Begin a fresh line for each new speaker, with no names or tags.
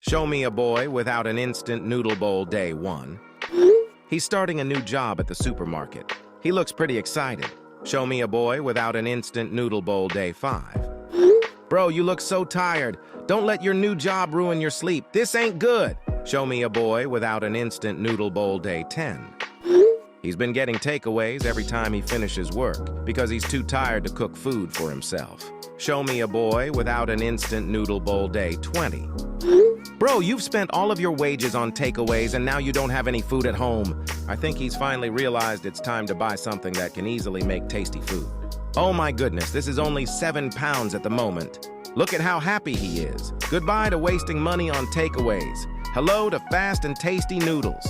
Show me a boy without an instant noodle bowl day 1. He's starting a new job at the supermarket. He looks pretty excited. Show me a boy without an instant noodle bowl day 5. Bro, you look so tired. Don't let your new job ruin your sleep. This ain't good. Show me a boy without an instant noodle bowl day 10. He's been getting takeaways every time he finishes work because he's too tired to cook food for himself. Show me a boy without an instant noodle bowl day 20. Bro, you've spent all of your wages on takeaways and now you don't have any food at home. I think he's finally realized it's time to buy something that can easily make tasty food. Oh my goodness, this is only 7 pounds at the moment. Look at how happy he is. Goodbye to wasting money on takeaways. Hello to fast and tasty noodles.